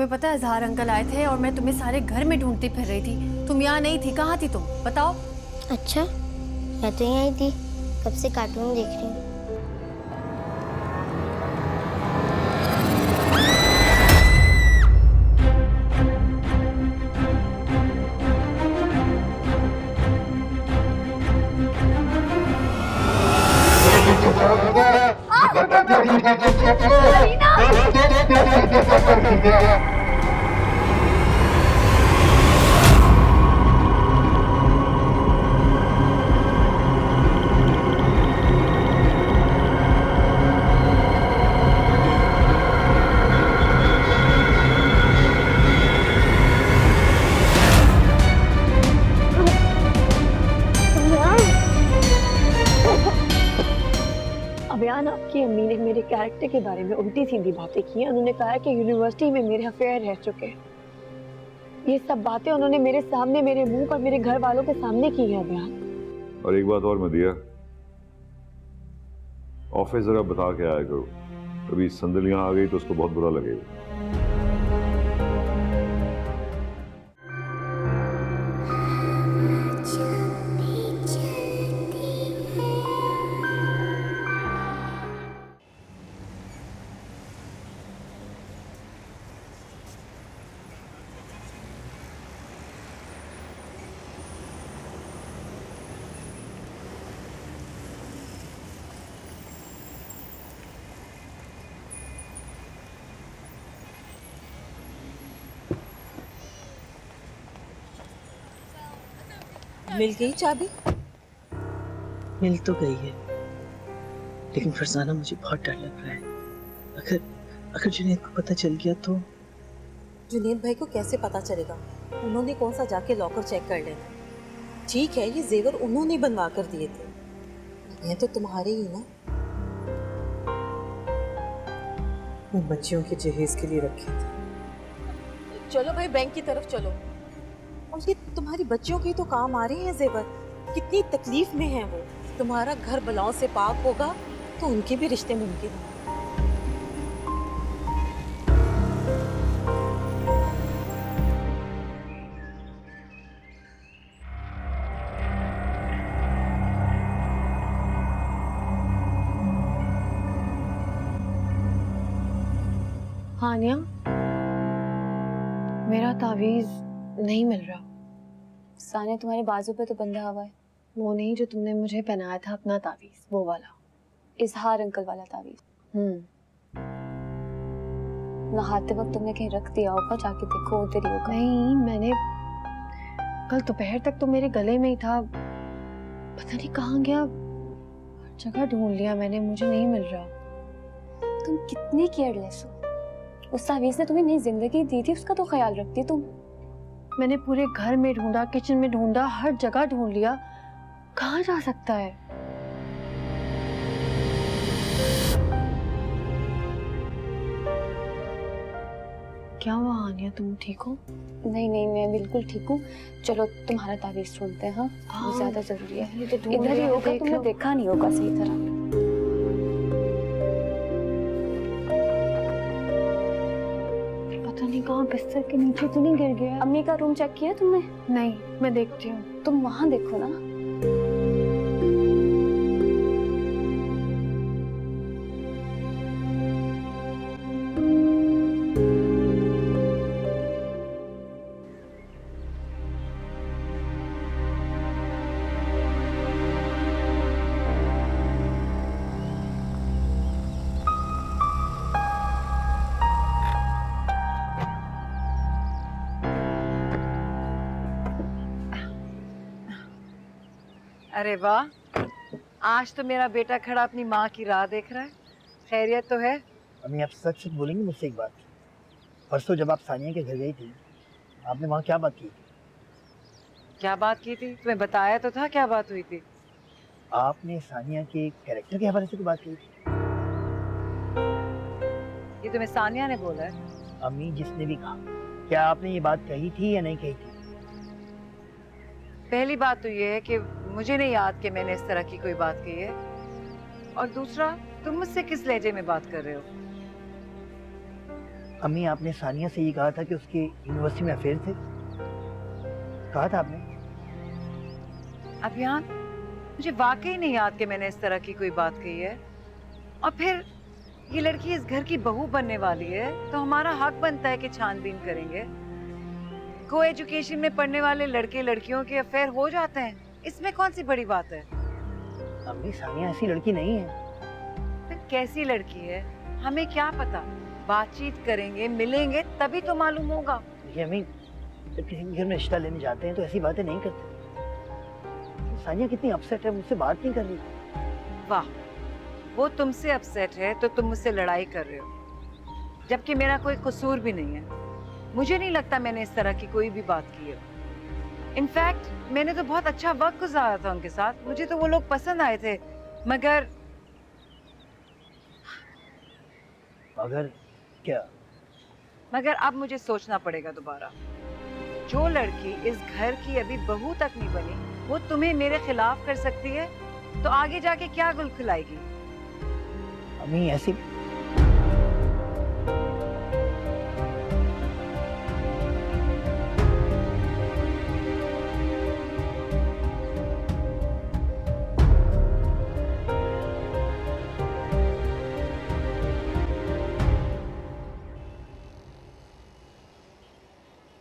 तुम्हें पता है इजहार अंकल आए थे और मैं तुम्हें सारे घर में ढूंढती फिर रही थी। तुम यहाँ नहीं थी, कहाँ थी तुम बताओ? अच्छा, मैं तो यहीं थी, कब से कार्टून देख रही हूँ। अभियान, आपकी अम्मी ने मेरे कैरेक्टर के बारे में उल्टी सीधी बातें की हैं। उन्होंने कहा कि यूनिवर्सिटी में मेरे अफेयर रह चुके हैं। ये सब बातें उन्होंने मेरे सामने, मेरे मुंह पर, मेरे घर वालों के सामने की है अभियान। और एक बात और मदिया, ऑफिस जरा बता के आया करो, कभी संदल यहाँ आ गई तो उसको बहुत बुरा लगेगा। मिल गई चाबी? मिल तो गई है, लेकिन फरजाना मुझे बहुत डर लग रहा है। अगर अगर जुनैद को पता चल गया तो? जुनैद भाई को कैसे पता चलेगा? उन्होंने कौन सा जाके लॉकर चेक कर लेना। ठीक है, ये जेवर उन्होंने बनवा कर दिए थे, ये तो तुम्हारे ही ना। वो बच्चियों के जहेज के लिए रखे थे। चलो भाई, बैंक की तरफ चलो। और ये तुम्हारी बच्चियों के तो काम आ रहे हैं जेवर। कितनी तकलीफ में है वो। तुम्हारा घर बलाओं से पाक होगा तो उनके भी रिश्ते मुमकिन हैं। हानिया, मेरा तावीज नहीं मिल रहा। सानिया, तुम्हारे बाजू पे तो बंधा हुआ है। वो नहीं जो तुमने मुझे पहनाया था अपना तावीज, वो वाला। इजहार अंकल वाला तावीज। नहाते वक्त तुमने कहीं रख दिया होगा, जाके देखो उधर ही होगा। नहीं, मैंने कल दोपहर तक तो मेरे गले में ही था, पता नहीं कहाँ गया। हर जगह ढूंढ लिया मैंने, मुझे नहीं मिल रहा। तुम कितनी केयरलेस हो। उस तावीज ने तुम्हें नई जिंदगी दी थी, उसका तो ख्याल रखती तुम। मैंने पूरे घर में ढूंढा, किचन में ढूंढा, हर जगह ढूंढ लिया। कहाँ जा सकता है? क्या हुआ हानिया, तुम ठीक हो? नहीं नहीं, मैं बिल्कुल ठीक हूँ। चलो तुम्हारा तावीज ढूंढते हैं। हाँ, वो ज्यादा जरूरी है। इधर ही होगा, तुमने देखा नहीं होगा सही तरह। पता नहीं कहाँ, बिस्तर के नीचे तो नहीं गिर गया? अम्मी का रूम चेक किया तुमने? नहीं, मैं देखती हूँ। तुम वहां देखो ना। अरे वाह, आज तो मेरा बेटा खड़ा अपनी माँ की राह देख रहा है। खैरियत तो है? अम्मी, आप सच सच बोलेंगे मुझसे एक बात? परसों जब आप सानिया के घर गई थी, आपने वहाँ क्या बात की? क्या बात की थी? तुम्हें बताया तो था क्या बात हुई थी। आपने सानिया के कैरेक्टर के हवाले से कोई बात की थी? ये तुम्हें सानिया ने बोला है? अम्मी, जिसने भी कहा, क्या आपने ये बात कही थी या नहीं कही थी? पहली बात तो ये है कि मुझे नहीं याद कि मैंने इस तरह की कोई बात कही है, और दूसरा, तुम मुझसे किस लहजे में बात कर रहे हो? अम्मी आपने सानिया से ये कहा था कि उसकी यूनिवर्सिटी में अफेयर थे, कहा था आपने? अभियान, मुझे वाकई नहीं याद कि मैंने इस तरह की कोई बात कही है। और फिर ये लड़की इस घर की बहू बनने वाली है, तो हमारा हक बनता है कि छानबीन करेंगे। को एजुकेशन में पढ़ने वाले लड़के लड़कियों के अफेयर हो जाते हैं, इसमें कौन सी बड़ी बात है? अम्मी सानिया ऐसी लड़की नहीं है। फिर कैसी लड़की है हमें क्या पता? बातचीत करेंगे, मिलेंगे, तभी तो मालूम होगा। देखिए अम्मी, जब किसी के घर में रिश्ता लेने जाते हैं तो ऐसी बातें नहीं करते। सानिया कितनी अपसेट है, मुझसे बात नहीं कर रही। वाह, वो तुमसे अपसेट है तो तुम मुझसे लड़ाई कर रहे हो, जबकि मेरा कोई कसूर भी नहीं है। मुझे नहीं लगता मैंने इस तरह की कोई भी बात की है। इनफैक्ट मैंने तो बहुत अच्छा वक्त गुजारा था उनके साथ, मुझे तो वो लोग पसंद आए थे। मगर क्या? मगर अब मुझे सोचना पड़ेगा दोबारा। जो लड़की इस घर की अभी बहू तक नहीं बनी, वो तुम्हें मेरे खिलाफ कर सकती है, तो आगे जाके क्या गुल खिलाएगी? अम्मी ऐसी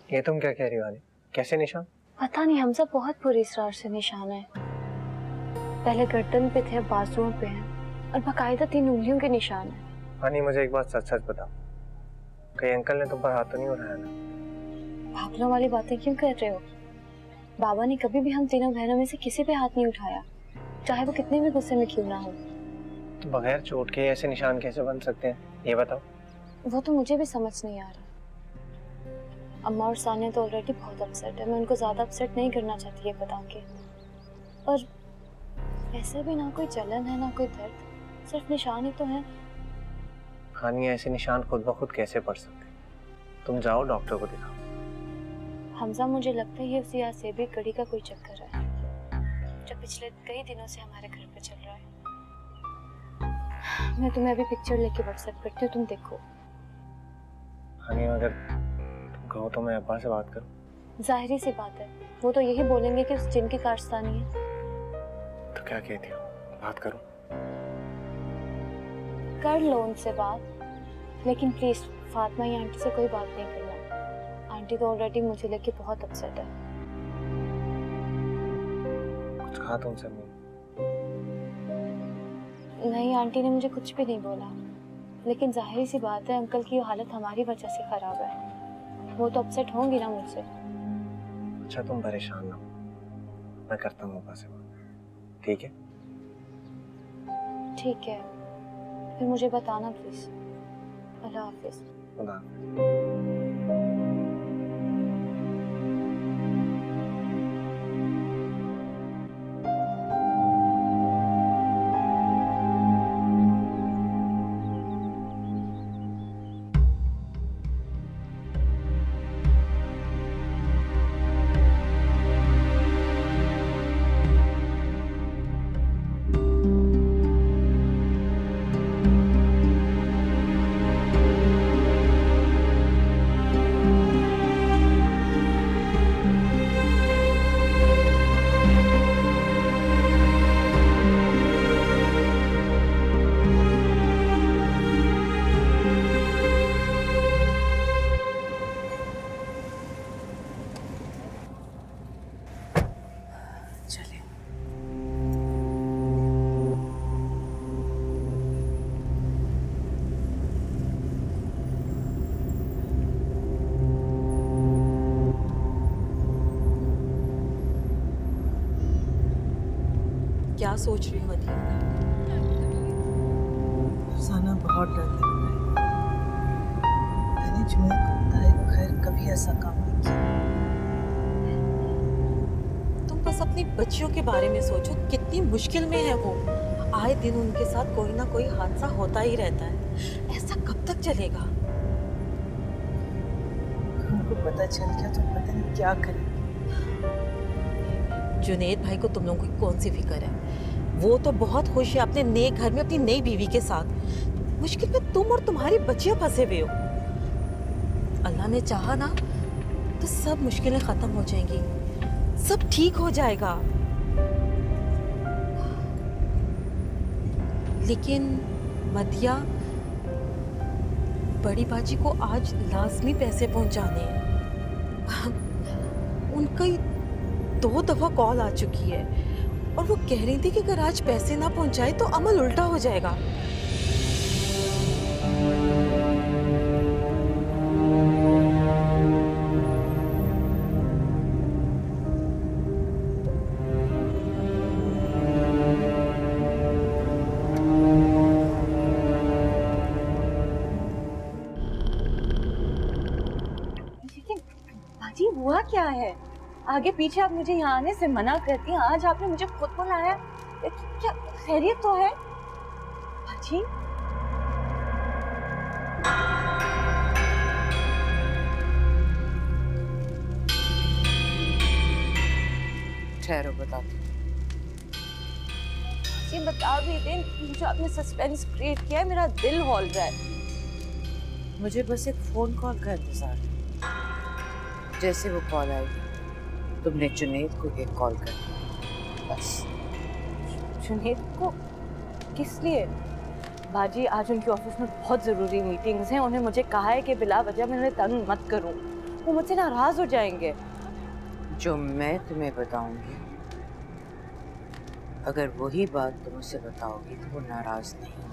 ये तुम क्या कह रही हो? कैसे निशान? पता नहीं, हम सब बहुत बुरी इसरार से निशान है। पहले गर्दन पे थे, बाजुओं पे हैं और बाकायदा 3 उंगलियों के निशान है। हानी, मुझे एक बात सच सच बताओ, कहीं अंकल ने तुम पर हाथ तो नहीं उठाया ना? पागलों वाली बातें क्यों कर रहे हो? बाबा ने कभी भी हम तीनों बहनों में से किसी पे हाथ नहीं उठाया, चाहे वो कितने भी गुस्से में क्यों ना हो। तो बगैर चोट के ऐसे निशान कैसे बन सकते हैं, ये बताओ। वो तो मुझे भी समझ नहीं आ रहा। अम्मा और सानिया तो ऑलरेडी बहुत अपसेट है, मैं उनको ज्यादा अपसेट नहीं करना चाहती है बता के। और ऐसे भी ना कोई जलन है ना कोई दर्द, सिर्फ निशान ही तो है। हानी, ऐसे निशान खुद ब खुद कैसे पड़ सकते? तुम जाओ डॉक्टर को दिखाओ। हमजा, मुझे लगता है ये उसी आसेबी कड़ी का कोई चक्कर है जो पिछले कई दिनों से हमारे घर पे चल रहा है। मैं तुम्हें अभी पिक्चर लेके व्हाट्सएप करती हूँ, तुम देखो। हानी, अगर तुम कहो तो मैं अब्बा से बात करूँ? जाहिर सी बात है, वो तो यही बोलेंगे कि उस जिन की कारस्तानी है। तो क्या कहती हो, बात करूँ? कर लो उनसे बात, लेकिन प्लीज फातिमा या आंटी से कोई बात नहीं करना। आंटी तो ऑलरेडी मुझे लेके बहुत अपसेट है। कुछ कहा तुमसे? नहीं, आंटी ने मुझे कुछ भी नहीं बोला, लेकिन जाहिर सी बात है अंकल की हालत हमारी वजह से खराब है, वो तो अपसेट होंगी ना मुझसे। अच्छा, तुम परेशान ना हो, मैं करता हूँ अब्बा से बात, ठीक है? ठीक है, फिर मुझे बताना प्लीज। अल्लाह हाफिज। खुदा। क्या सोच रही हो अदील? फरजाना बहुत डर लग रहा है। मैंने जुनैद को बताए बगैर कभी ऐसा काम नहीं किया। तुम बस अपनी बच्चियों के बारे में सोचो, कितनी मुश्किल में है वो। आए दिन उनके साथ कोई ना कोई हादसा होता ही रहता है, ऐसा कब तक चलेगा? उनको पता चल गया तो पता नहीं क्या करें। जुनैद भाई को तुम लोगों की कौन सी फिक्र है? वो तो बहुत खुश है अपने नए घर में अपनी नई बीवी के साथ। मुश्किल में तुम और तुम्हारी बच्चियां फंसे हुए हो। अल्लाह ने चाहा ना तो सब मुश्किलें खत्म हो जाएंगी, सब ठीक हो जाएगा। लेकिन मदिया, बड़ी बाजी को आज लाजमी पैसे पहुंचाने हैं। उनका 2 दफा कॉल आ चुकी है और वो कह रही थी कि अगर आज पैसे ना पहुंचाए तो अमल उल्टा हो जाएगा। बाजी हुआ क्या है? आगे पीछे आप मुझे यहाँ आने से मना करती हैं, आज आपने मुझे खुद बुलाया। क्या खैरियत तो है बाजी? ठहरो बताती हूँ। जी बता भी दें, मुझे आपने सस्पेंस क्रिएट किया है, मेरा दिल हौल रहा है। मुझे बस एक फोन कॉल का इंतजार है। जैसे वो कॉल आएगी तुमने जुनैद को एक कॉल कर बस। जुनैद को किस लिए? बाजी आज उनकी ऑफिस में बहुत ज़रूरी मीटिंग्स हैं, उन्हें मुझे कहा है कि बिला वजह मैं उन्हें तंग मत करूं, वो मुझसे नाराज हो जाएंगे। जो मैं तुम्हें बताऊंगी, अगर वही बात तुम उसे बताओगी तो वो नाराज नहीं होगा।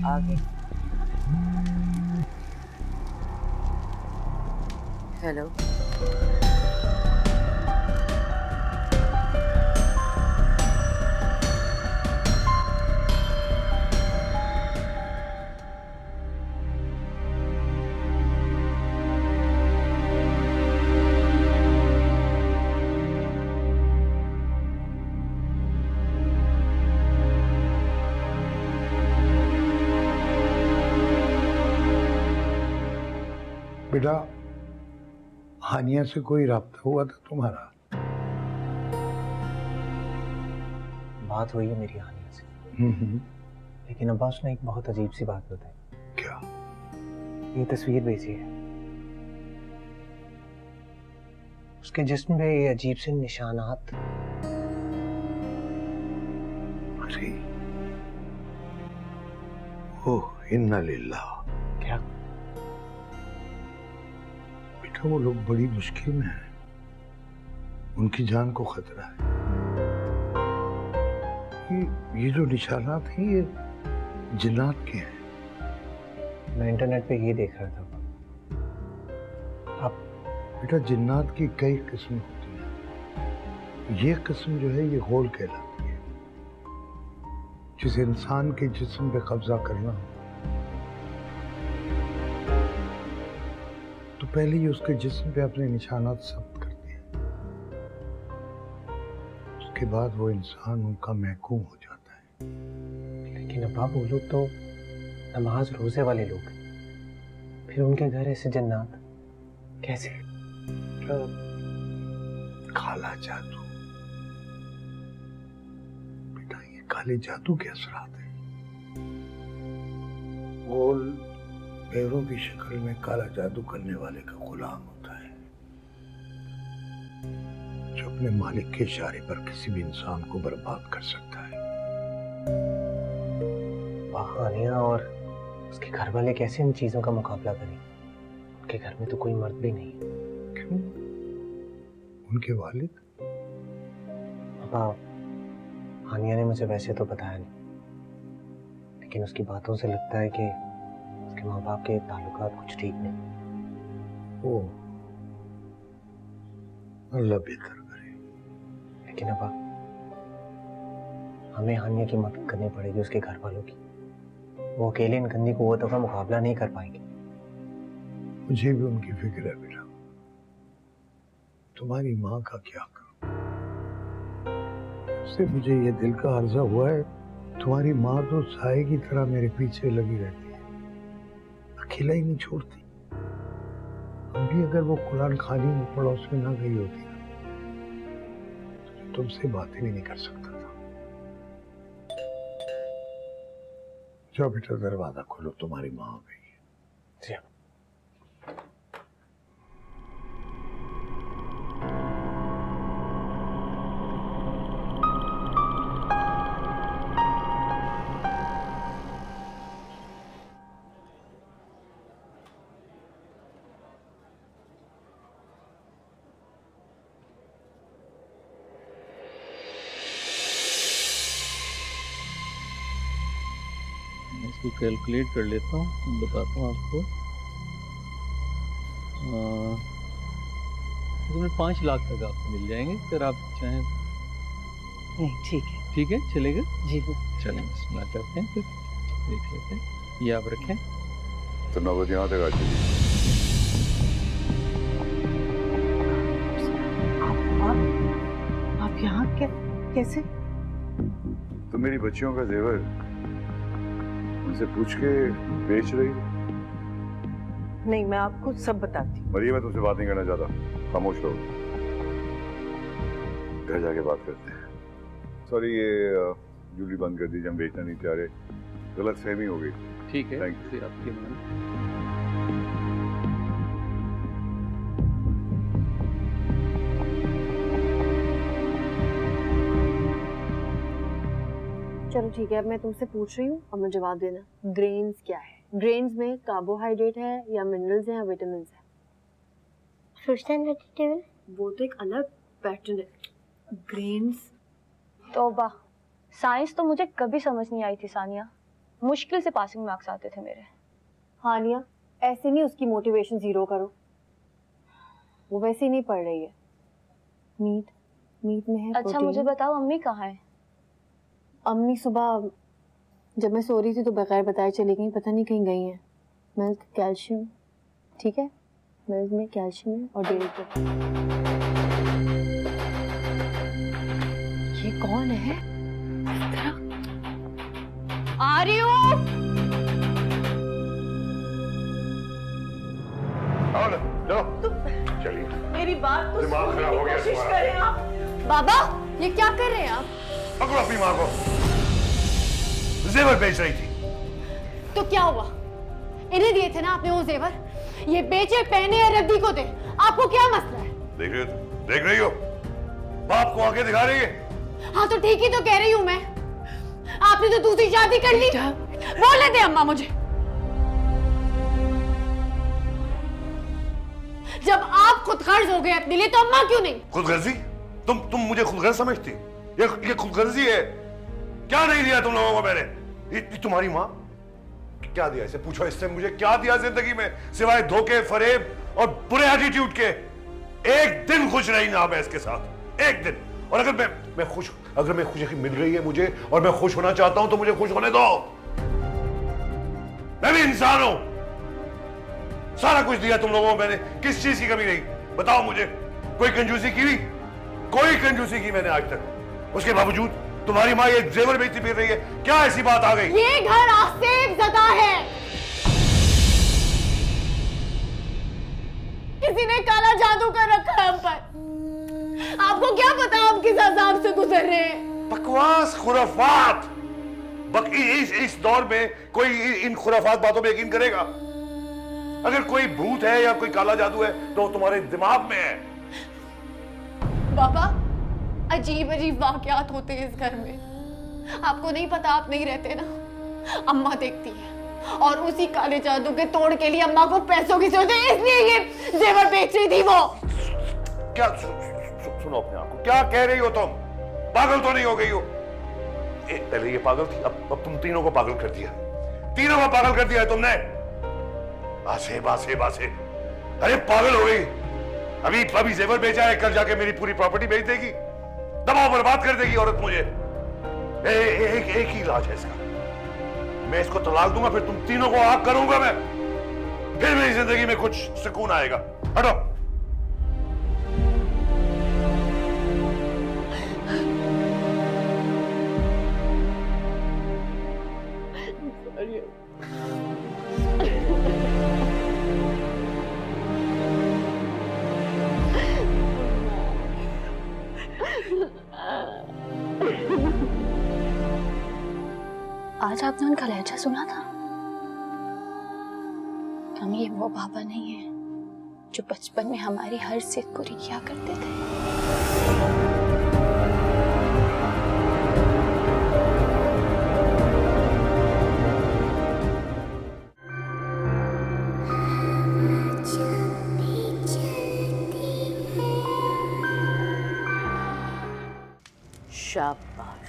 आगे। हेलो, बेटा, हानिया से कोई राब्ता हुआ था तुम्हारा? बात हुई है मेरी हानिया से। लेकिन अब्बा उसने एक बहुत अजीब सी बात बताई। क्या? ये तस्वीर भेजी है, उसके जिस्म पे ये अजीब से निशानात। अरे ओह, इन्ना लिल्लाह। क्या? बेटा, वो लोग बड़ी मुश्किल में हैं, उनकी जान को खतरा है। ये जो निशानात हैं ये जिन्नात के हैं। मैं इंटरनेट पे ये देख रहा था। आप बेटा, जिन्नात की कई किस्म होती हैं। ये किस्म जो है ये गोल कहलाती है। जिस इंसान के जिस्म पे कब्जा करना हो तो पहले ही उसके जिस्म पे अपने निशानात सब्त करते हैं, उसके बाद वो इंसान उनका महकूम हो जाता है। लेकिन अब्बा, वो लोग तो नमाज रोजे वाले लोग हैं, फिर उनके घर ऐसे जन्नात कैसे? काला जादू बेटा, ये काले जादू के असरात हैं। गोल पैरों की शक्ल में काला जादू करने वाले का गुलाम होता है, जो अपने मालिक के इशारे पर किसी भी इंसान को बर्बाद कर सकता है। हानिया और उसके घर वाले कैसे इन चीजों का मुकाबला करें? उनके घर में तो कोई मर्द भी नहीं है। क्यों? उनके वालिद? पापा, हानिया ने मुझे वैसे तो बताया नहीं, लेकिन उसकी बातों से लगता है कि उसके माँ बाप के ताल्लुकात कुछ ठीक नहीं। ओ, अल्लाह बेहतर करे। लेकिन अब्बा, हमें हानिया की मदद करनी पड़ेगी उसके घर वालों की। वो अकेले इन गंदी कुव्वतों का मुकाबला नहीं कर पाएंगे। मुझे भी उनकी फिक्र है बेटा। तुम्हारी माँ का क्या करूं? उससे मुझे ये दिल का अर्जा हुआ है, तुम्हारी माँ तो साए की तरह मेरे पीछे लगी रहती है, अकेला ही नहीं छोड़ती। अभी अगर वो कुरान खानी में पड़ोस में ना गई होती ना, तो तुमसे बातें भी नहीं कर सकता था। जाओ बेटा, दरवाजा खोलो, तुम्हारी माँ आ गई है। जी। इसको कैलकुलेट कर लेता हूँ, बताता हूँ आपको। इसमें 5 लाख तक आपको मिल जाएंगे अगर आप चाहें। नहीं ठीक है। ठीक है, चलेगा जी। चलें, बिस्मिल्लाह करते हैं, फिर देख लेते हैं। ये आप रखें। तो नौबत यहाँ तक आ चुकी। आप यहाँ कैसे? तो मेरी बच्चियों का जेवर उनसे पूछ के बेच रही। नहीं, मैं आपको सब बताती हूँ। मरिए, मैं तुमसे बात नहीं करना चाहता, खामोश रहो। घर जाके बात करते हैं। सॉरी, ये जूली बंद कर दीजिए, हम बेचना नहीं चाह रहे, गलत फहमी हो गई। ठीक है, थैंक यू। फिर आपकी मान। चलो ठीक है, अब मैं तुमसे पूछ रही हूँ, अब मैं जवाब देना। ग्रेन्स क्या है? ग्रेन्स में कार्बोहाइड्रेट है या मिनरल्स हैं या विटामिन्स हैं? Fruits and vegetable. वो तो एक अलग पैटर्न है। ग्रेन्स। तौबा, साइंस तो मुझे कभी समझ नहीं आई थी सानिया। मुश्किल से पासिंग मार्क्स आते थे मेरे। हानिया, ऐसे नहीं उसकी मोटिवेशन जीरो करो, वो वैसे ही नहीं पढ़ रही है। मीट में है अच्छा प्रोटीन। मुझे बताओ, अम्मी कहाँ है? अम्मी सुबह जब मैं सो रही थी तो बगैर बताए चली गई, पता नहीं कहीं गई हैं। मिल्क, कैल्शियम, ठीक है, मिल्क में कैल्शियम है और डेयरी पे। ये कौन है? आ रही हूँ। चलिए, मेरी बात तो दिमाग सुनने खराब की हो गया कोशिश तुम्हारा। करें आप। बाबा, ये क्या कर रहे हैं आप? पकड़ो अपनी माँ को, जेवर बेच रही थी। तो क्या हुआ? इन्हें दिए थे ना आपने वो जेवर, ये बेचे पहने या रद्दी को दे, आपको क्या मसला है? देख रही हो, बाप को आगे दिखा रही है। हाँ तो ठीक ही तो कह रही हूँ मैं, आपने तो दूसरी शादी कर ली। बोले थे अम्मा मुझे, जब आप खुद गर्ज हो गए अपने लिए तो अम्मा क्यों नहीं? खुदगर्जी? तुम मुझे खुदगर्ज समझती? ये खुदगर्जी है। क्या नहीं दिया तुम लोगों को मैंने? ये तुम्हारी माँ क्या दिया इसे? पूछो इससे, मुझे क्या दिया जिंदगी में सिवाय धोखे, फरेब और बुरे एटीट्यूड के? एक दिन खुश रही ना मैं इसके साथ, एक दिन। और अगर मैं खुशी मिल रही है मुझे और मैं खुश होना चाहता हूं तो मुझे खुश होने दो। मैं भी इंसान हूं। सारा कुछ दिया तुम लोगों को मैंने, किस चीज की कमी नहीं? बताओ मुझे, कोई कंजूसी की? कोई कंजूसी की मैंने आज तक? उसके बावजूद तुम्हारी माँ ये जेवर बेचती फिर रही है, क्या ऐसी बात आ गई? ये घर आसेब ज़दा है, किसी ने काला जादू कर रखा है हम पर। आपको क्या पता हम किस अजाब से गुजर रहे हैं? बकवास, खुराफात। इस दौर में कोई इन खुराफात बातों में यकीन करेगा? अगर कोई भूत है या कोई काला जादू है तो तुम्हारे दिमाग में है। बाबा, अजीब अजीब वाकयात होते हैं इस घर में, आपको नहीं पता, आप नहीं रहते ना। अम्मा देखती है और उसी काले जादू के तोड़ के लिए अम्मा को पैसों की जरूरत है, इसलिए ये जेवर बेच रही थी वो। क्या सुनो अपने आप को, क्या कह रही हो तुम? पागल तो नहीं हो गई हो? पहले ये पागल थी, अब तुम तीनों को पागल कर दिया। तीनों को पागल कर दिया है तुमने। बासे बासे बासे, अरे पागल हो गई। अभी जेवर बेचा है, कल जाके मेरी पूरी प्रॉपर्टी बेच देगी, दबाव बर्बाद कर देगी औरत मुझे। एक ही इलाज है इसका, मैं इसको तलाक दूंगा, फिर तुम तीनों को आग करूंगा मैं, फिर मेरी जिंदगी में कुछ सुकून आएगा। हटो। आज आपने उनका लहजा सुना था? हम ये वो बाबा नहीं है जो बचपन में हमारी हर जिद पूरी किया करते थे। शाबाश,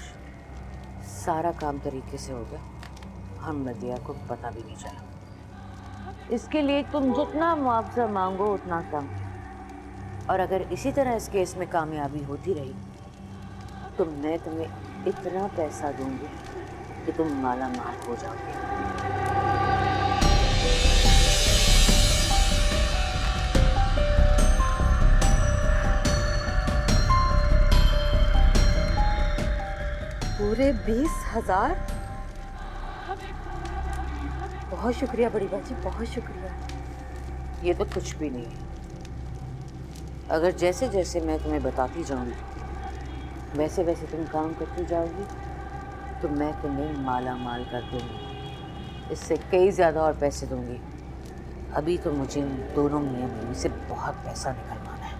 सारा काम तरीके से हो गया। हम मदिया को पता भी नहीं चला। इसके लिए तुम जितना मुआवजा मांगो उतना कम, और अगर इसी तरह इस केस में कामयाबी होती रही तो मैं तुम्हें इतना पैसा दूंगी कि तुम माला माल हो जाओगे। पूरे 20,000? बहुत शुक्रिया बड़ी बाजी, बहुत शुक्रिया। ये तो कुछ भी नहीं है। अगर जैसे जैसे मैं तुम्हें बताती जाऊंगी वैसे वैसे तुम काम करती जाओगी तो मैं तुम्हें माला माल कर दूंगी, इससे कई ज़्यादा और पैसे दूंगी। अभी तो मुझे इन दोनों मियां बीवी से बहुत पैसा निकलवाना है।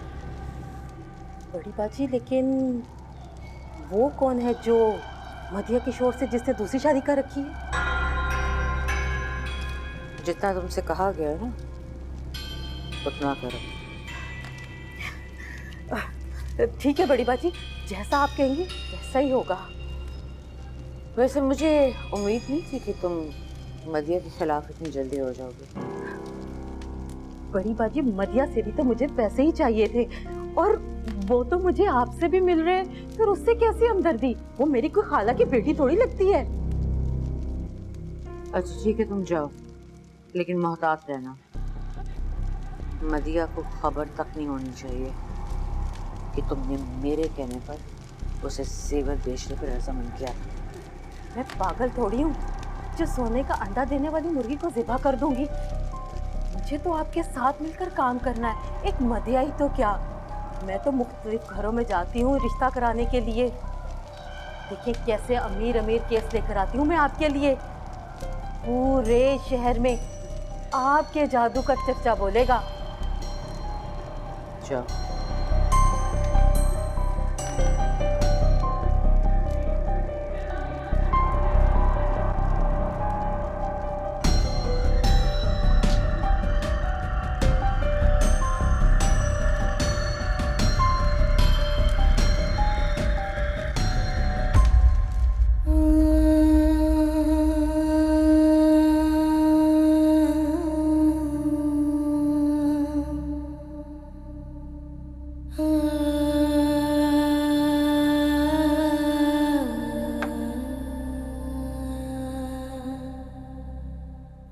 बड़ी बाजी, लेकिन वो कौन है जो मदिया किशोर से जिसने दूसरी शादी कर रखी है? जितना तुमसे कहा गया है ना उतना करो। ठीक है बड़ी बाजी, जैसा आप कहेंगी वैसा ही होगा। वैसे मुझे उम्मीद नहीं थी कि तुम मदिया के खिलाफ इतनी जल्दी हो जाओगे। बड़ी बाजी, मदिया से भी तो मुझे पैसे ही चाहिए थे, और वो तो मुझे आपसे भी मिल रहे हैं, फिर उससे कैसी हमदर्दी? वो मेरी कोई खाला की बेटी थोड़ी लगती है। अच्छा ठीक है, तुम जाओ, लेकिन मोहतात रहना। मदिया को खबर तक नहीं होनी चाहिए कि तुमने मेरे कहने पर उसे जेवर बेचने पर रजामंद किया था। मैं पागल थोड़ी हूँ जो सोने का अंडा देने वाली मुर्गी को ज़िबा कर दूंगी। मुझे तो आपके साथ मिलकर काम करना है, एक मदिया ही तो क्या, मैं तो मुख्तलिफ घरों में जाती हूँ रिश्ता कराने के लिए। देखिए कैसे अमीर अमीर केस लेकर आती हूँ मैं आपके लिए। पूरे शहर में आपके जादू का चर्चा बोलेगा। जाओ।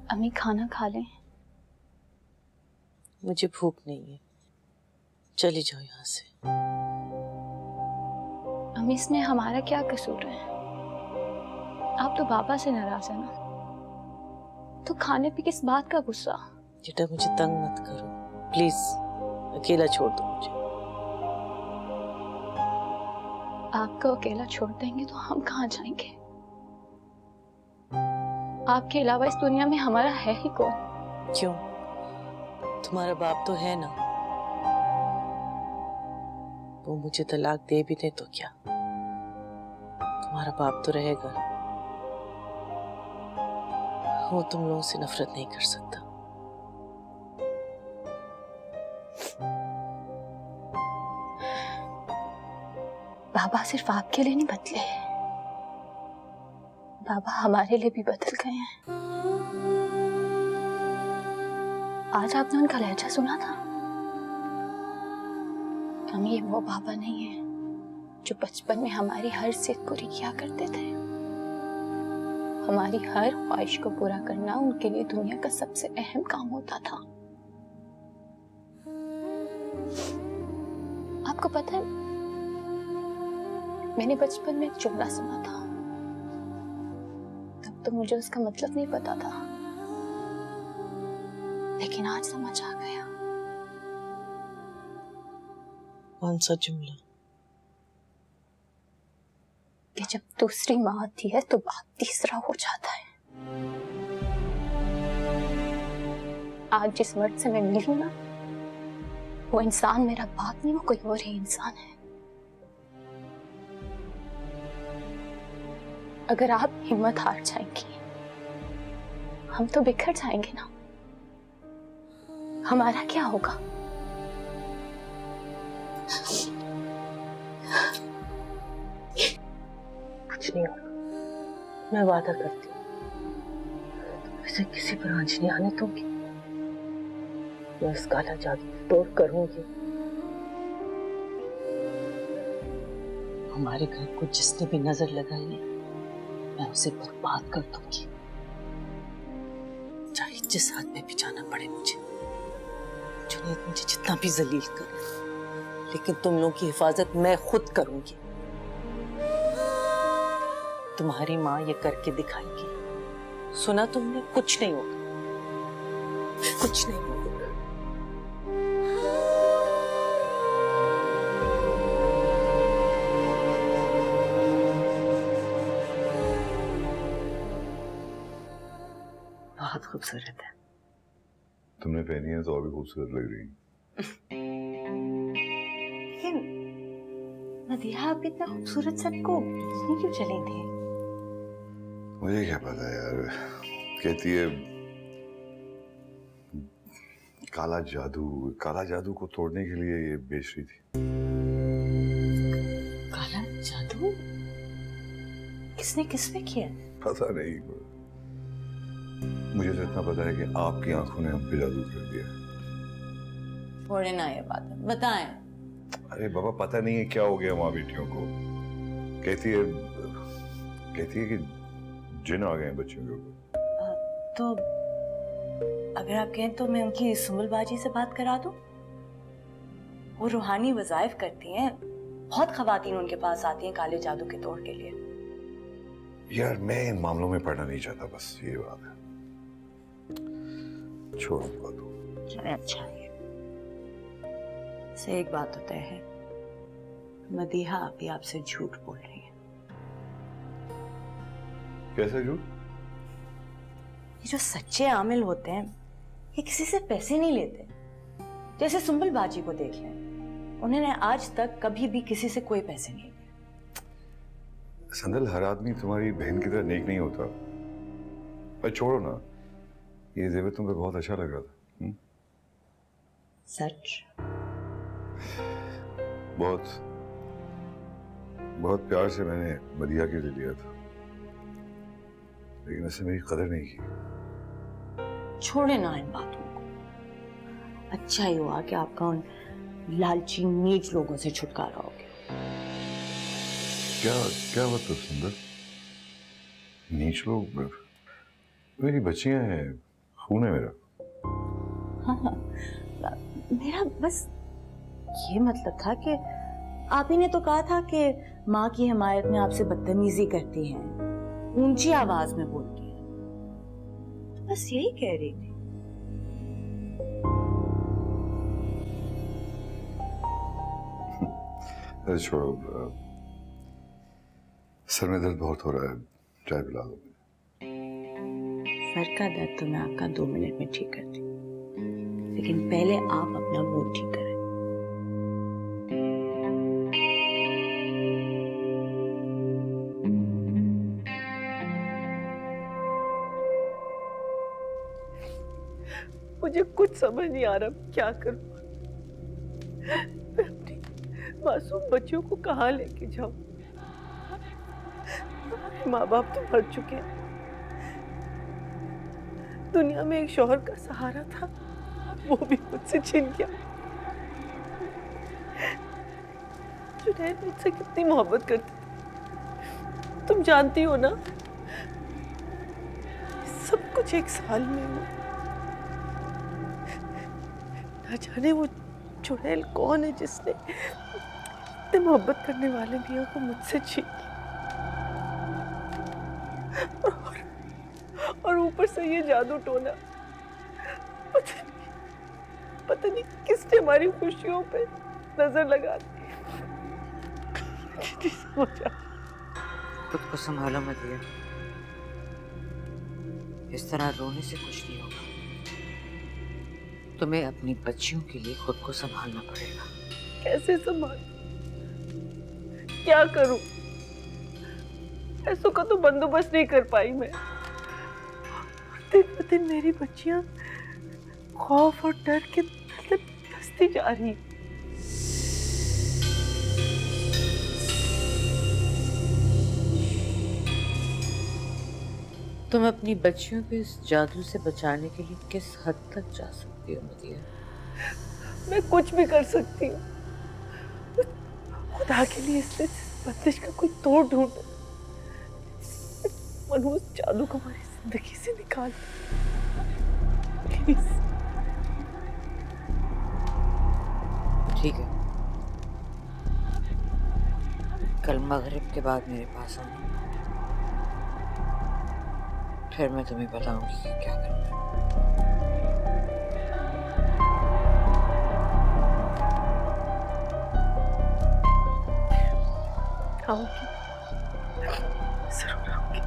अम्मी खाना खा लें। मुझे भूख नहीं है, चली जाओ यहाँ से। अम्मी इसमें हमारा क्या कसूर है? आप तो बाबा से नाराज है ना, तो खाने पे किस बात का गुस्सा? बेटा मुझे तंग मत करो प्लीज, अकेला छोड़ दो मुझे। आपको अकेला छोड़ देंगे तो हम कहाँ जाएंगे? आपके अलावा इस दुनिया में हमारा है ही कौन? क्यों, तुम्हारा बाप तो है ना, वो मुझे तलाक दे भी दे तो क्या, तुम्हारा बाप तो रहेगा। वो तुम लोगों से नफरत नहीं कर सकता। बाबा सिर्फ आपके लिए नहीं बदले, बाबा हमारे लिए भी बदल गए हैं। आज आपने उनका लहजा सुना था? हम ये वो बाबा नहीं है जो बचपन में हमारी हर जिद पूरी किया करते थे। हमारी हर ख्वाहिश को पूरा करना उनके लिए दुनिया का सबसे अहम काम होता था। आपको पता है, मैंने बचपन में एक जुमला सुना था, तब तो मुझे उसका मतलब नहीं पता था, लेकिन आज समझ आ गया। कौन सा जुमला? कि जब दूसरी माँ आती है तो बात तीसरा हो जाता है। आज जिस मर्द से मैं मिली हूं ना, वो इंसान मेरा बाप नहीं, वो कोई और ही इंसान है। अगर आप हिम्मत हार जाएंगी, हम तो बिखर जाएंगे ना। हमारा क्या होगा? कुछ नहीं होगा, मैं वादा करती हूँ। इसे किसी पर आंच नहीं आने दूंगी। मैं इस काला जादू तोड़ करूंगी। हमारे घर को जिसने भी नजर लगाई है, मैं उसे बर्बाद कर दूंगी, चाहे जिस हाथ में भी जाना पड़े मुझे। जुनैद मुझे जितना भी जलील करे, लेकिन तुम लोगों की हिफाजत मैं खुद करूंगी। तुम्हारी माँ ये करके दिखाएगी। सुना तुमने? कुछ नहीं होगा, कुछ नहीं होगा। बहुत खूबसूरत है। तुमने पहनी है तो और भी खूबसूरत लग रही है। लेकिन मदीहा, आप इतना खूबसूरत सेट को नहीं क्यों चली थी? मुझे क्या पता यार, कहती है काला जादू को तोड़ने के लिए ये बेच रही थी। काला जादू? किसने किस पे किया? पता नहीं, मुझे तो इतना पता है कि आपकी आंखों ने हम पे जादू कर दिया। छोड़े ना ये बात, बताएं। अरे बाबा, पता नहीं है क्या हो गया माँ बेटियों को। कहती है कि जिन आ गए हैं बच्चों के ऊपर। तो अगर आप कहें तो मैं उनकी सुम्बुल बाजी से बात करा दूं। वो रूहानी वज़ाइफ करती हैं, बहुत खवातीन उनके पास आती हैं काले जादू के तोड़ के लिए। यार मैं इन मामलों में पढ़ना नहीं चाहता, बस ये बात है। छोड़ो बात। चले, अच्छा है। से एक बात होता है, मदीहा अभी आपसे झूठ बोल रही है। कैसा झूठ? ये जो सच्चे आमिल होते हैं, ये किसी से पैसे नहीं लेते। जैसे सुम्बुल बाजी को देख लें, उन्होंने आज तक कभी भी किसी से कोई पैसे नहीं लिए। संदल, हर आदमी तुम्हारी बहन की तरह नेक नहीं होता। पर छोड़ो ना, ये जेवर तुम पे बहुत अच्छा लग रहा था। सच? बहुत प्यार से मैंने मदीहा के लिए लिया था, लेकिन उसने मेरी कदर नहीं की। छोड़े ना इन बातों को। अच्छा ही हुआ कि आपका उन लालची नीच लोगों से छुटकारा हो गया। क्या मतलब सुंदर? नीच लोग? मेरी बच्चियां हैं, खून है मेरा। हाँ, मेरा बस ये मतलब था कि आप ही ने तो कहा था कि माँ की हिमायत में आपसे बदतमीजी करती हैं, ऊंची आवाज में बोलती हैं, तो बस यही कह रही थी। अरे छोड़ो, सर में दर्द बहुत हो रहा है, चाय पिला दो। सर का दर्द तो मैं आपका 2 मिनट में ठीक करती हूँ, लेकिन पहले आप अपना मूड ठीक करें। मुझे कुछ समझ नहीं आ रहा क्या करूं। मैं अपनी मासूम बच्चियों को कहाँ लेके जाऊं? माँ बाप तो मर चुके हैं। दुनिया में एक शौहर का सहारा था, वो भी मुझसे छिन गया। जुनैद मुझसे कितनी मोहब्बत करती थी, तुम जानती हो ना। सब कुछ एक साल में हुआ। ना जाने वो जुनैद कौन है जिसने इतने मोहब्बत करने वाले मियां को मुझसे छीन और ऊपर से ये जादू टोना। पता नहीं किसने हमारी खुशियों पे नजर लगा दी। समझ आ खुद को संभालो मदिया, इस तरह रोने से कुछ नहीं होगा। तुम्हें अपनी बच्चियों के लिए खुद को संभालना पड़ेगा। कैसे संभाल, क्या करूं? पैसों का तो बंदोबस्त नहीं कर पाई मैं। दिन ब दिन मेरी बच्चियां खौफ और डर के तले धंसती जा रही। तुम अपनी बच्चियों को इस जादू से बचाने के लिए किस हद तक जा सकती हो मदिया? मैं कुछ भी कर सकती हूँ। खुदा के लिए इस बंदिश का कोई तोड़ ढूंढो। मनोज जादू को हमारी जिंदगी से निकाल प्लीज। ठीक है, कल मगरिब के बाद मेरे पास आना, फिर मैं तुम्हें बताऊंगी कि क्या करना है। आऊंगी, जरूर आऊंगी।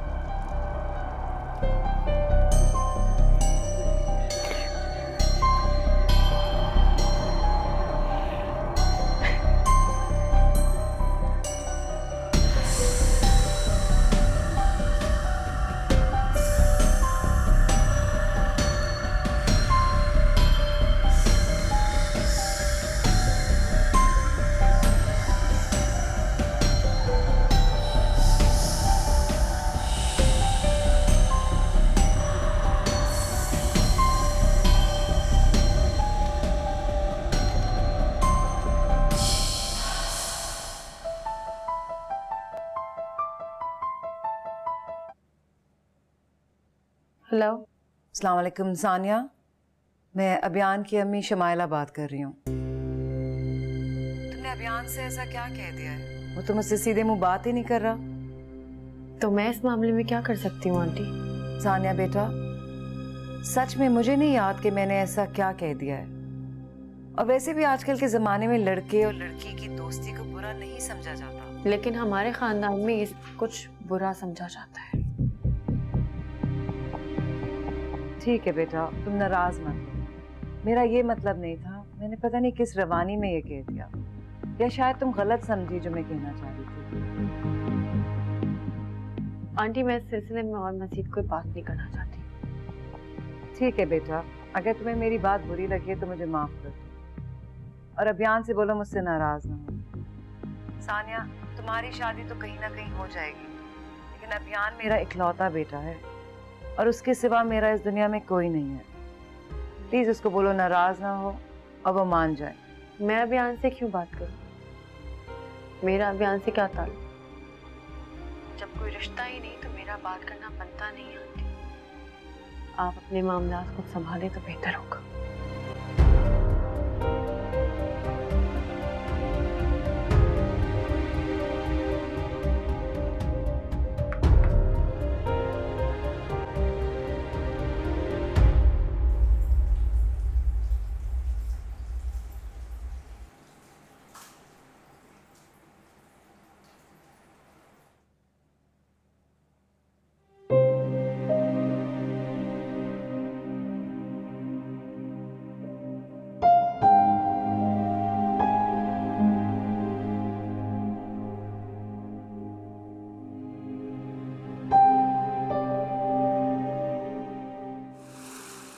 हेलो, अस्सलाम वालेकुम सानिया, मैं अभियान की अम्मी शमाइला बात कर रही हूँ। तुमने अभियान से ऐसा क्या कह दिया है? वो तो मुझसे सीधे मुंह बात ही नहीं कर रहा। तो मैं इस मामले में क्या कर सकती हूँ आंटी? सानिया बेटा, सच में मुझे नहीं याद कि मैंने ऐसा क्या कह दिया है। और वैसे भी आजकल के ज़माने में लड़के और लड़की की दोस्ती को बुरा नहीं समझा जाता। लेकिन हमारे खानदान में इस कुछ बुरा समझा जाता है। ठीक है बेटा, तुम नाराज मत हो। मेरा ये मतलब नहीं था। मैंने पता नहीं किस रवानी में ये कह दिया, या शायद तुम गलत समझी जो मैं कहना चाह रही थी। आंटी, मैं इस सिलसिले में और मजीद कोई बात नहीं करना चाहती। ठीक है बेटा, अगर तुम्हें मेरी बात बुरी लगी है तो मुझे माफ कर दो, और अभियान से बोलो मुझसे नाराज ना हो। सानिया, तुम्हारी शादी तो कहीं ना कहीं हो जाएगी, लेकिन अभियान मेरा इकलौता बेटा है और उसके सिवा मेरा इस दुनिया में कोई नहीं है। प्लीज उसको बोलो नाराज ना हो और वो मान जाए। मैं अभियान से क्यों बात करूं? मेरा अभियान से क्या ताल्लुक? जब कोई रिश्ता ही नहीं तो मेरा बात करना बनता नहीं आंटी। आप अपने मामलात खुद संभाले तो बेहतर होगा।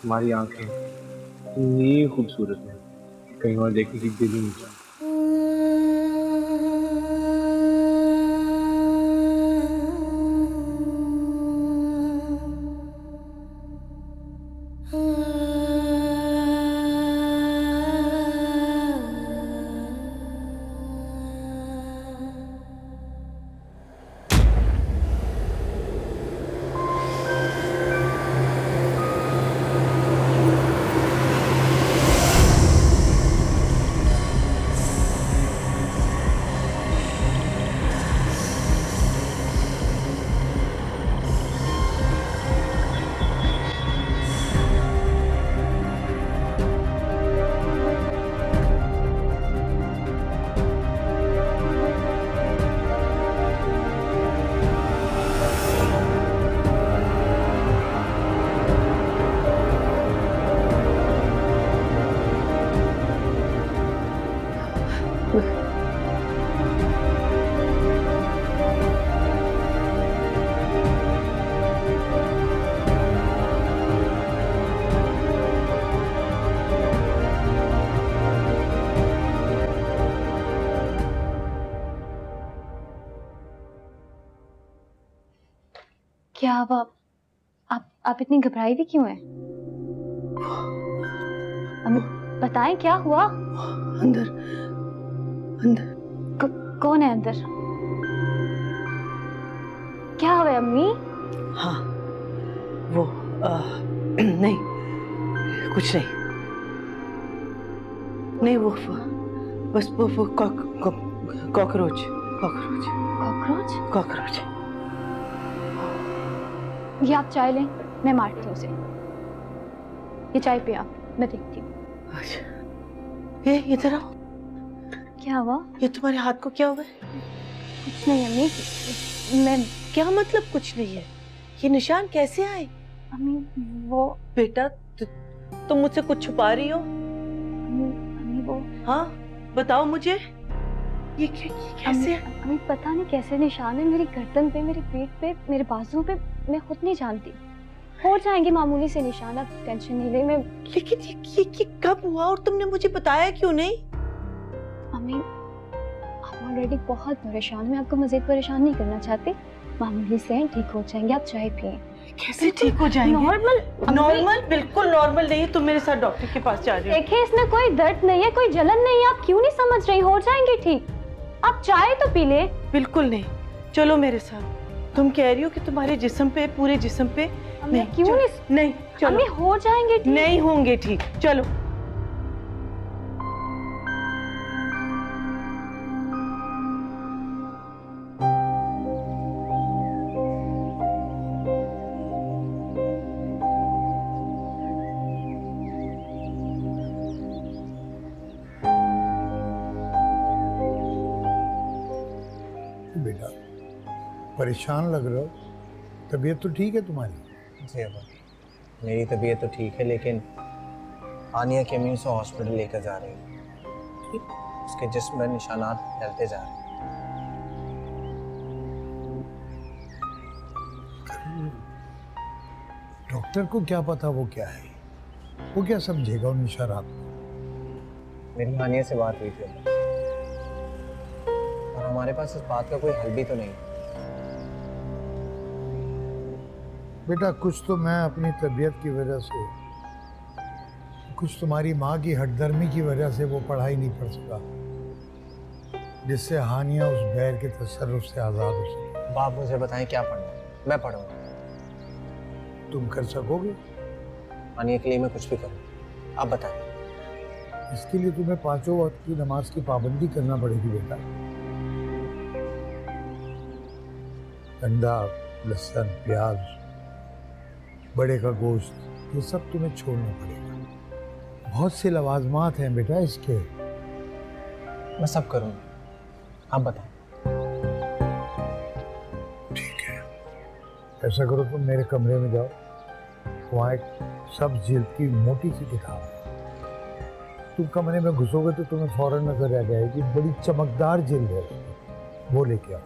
तुम्हारी आंखें इतनी खूबसूरत हैं कि कहीं और देखने की दिल ही नहीं चाहता। क्या हुआ? आप इतनी घबराई हुई क्यों हैं? अम्मी बताएं क्या हुआ? अंदर अंदर कौन है अंदर? क्या हुआ अम्मी? हाँ वो नहीं, कुछ नहीं, नहीं वो बस वो कॉकरोच कॉकरोच कॉकरोच? कॉकरोच। ये आप चाय लें, मैं मारती हूँ उसे। ये चाय पे आप, मैं देखती हूँ। अच्छा ये इधर आओ। क्या हुआ? ये तुम्हारे हाथ को क्या हुआ है? कुछ नहीं अम्मी, मैं क्या मतलब कुछ नहीं है? ये निशान कैसे आए? अम्मी वो बेटा तुम मुझसे कुछ छुपा रही हो? अम्मी वो हाँ बताओ मुझे, ये कैसे? अम्मी पता नहीं कैसे निशान है मेरी गर्दन पे, मेरे पेट पे, मेरे बाजुओं पे, मैं खुद नहीं जानती। हो जाएंगे मामूली से निशान, आप टेंशन नहीं ले। मैं लेकिन ये कब हुआ और तुमने मुझे बताया क्यों नहीं? अम्मी आप ऑलरेडी बहुत परेशान हैं, मैं आपको मजीद परेशान नहीं करना चाहती। मामूली से हैं, ठीक हो जाएंगे, आप चाय पिए। कैसे ठीक हो जाएंगे? नॉर्मल नॉर्मल बिल्कुल नॉर्मल नहीं है। तुम मेरे साथ डॉक्टर के पास जा रही हो। देखिए इसमें कोई दर्द नहीं है, कोई जलन नहीं है, आप क्यों नहीं समझ रही? हो जाएंगे ठीक, आप चाय तो पी ले। बिल्कुल नहीं, चलो मेरे साथ। तुम कह रही हो कि तुम्हारे जिस्म पे, पूरे जिस्म पे नहीं, क्यों नहीं चलो। अम्मी हो जाएंगे ठीक। नहीं होंगे ठीक, चलो। बेटा परेशान लग रहे हो, तबीयत तो ठीक है तुम्हारी? जी अब्बा, मेरी तबीयत तो ठीक है, लेकिन आनिया की अम्मी उसे हॉस्पिटल लेकर जा रही है। उसके जिस्म में निशानात फैलते जा रहे हैं। डॉक्टर को क्या पता वो क्या है, वो क्या समझेगा उन निशानात को? मेरी आनिया से बात हुई थी और हमारे पास इस बात का कोई हल भी तो नहीं। बेटा कुछ तो मैं अपनी तबीयत की वजह से, कुछ तुम्हारी माँ की हठधर्मी की वजह से वो पढ़ाई नहीं पढ़ सका, जिससे हानिया उस बैर के तसर्रुफ से आज़ाद हो सके। बाप मुझे बताएं क्या पढ़ना है, मैं पढ़ूंगा। तुम कर सकोगे? हानिया के लिए मैं कुछ भी करूँ, आप बताएं। इसके लिए तुम्हें 5 वक्त की नमाज की पाबंदी करना पड़ेगी बेटा। अंडा, लहसुन, प्याज, बड़े का गोश्त, ये सब तुम्हें छोड़ना पड़ेगा। बहुत से लवाजमात हैं बेटा इसके। मैं सब करूँगा, आप बताएं। ठीक है, ऐसा करो तुम मेरे कमरे में जाओ, वहाँ एक सब जिल्द की मोटी सी किताब है। तुम कमरे में घुसोगे तो तुम्हें फौरन नजर आ जाएगी, बड़ी चमकदार जिल्द है, वो लेके आओ।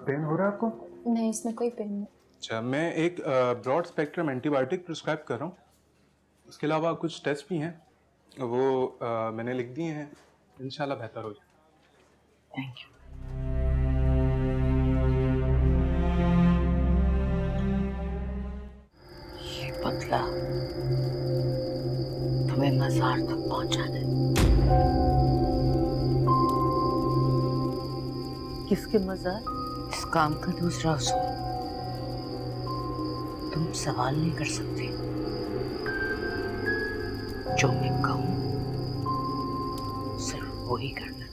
पेन हो रहा है आपको? नहीं, इसमें कोई पेन नहीं। अच्छा, मैं एक ब्रॉड स्पेक्ट्रम एंटीबायोटिक प्रिस्क्राइब कर रहा हूँ। इसके अलावा कुछ टेस्ट भी हैं, वो मैंने लिख दिए हैं, इंशाल्लाह बेहतर हो जाए। Thank you. ये बदला तुम्हें मजार तक पहुंचाने। किसके मजार? इस काम का दूसरा उसूल, तुम सवाल नहीं कर सकते, जो मैं कहूं सिर्फ वो ही करना।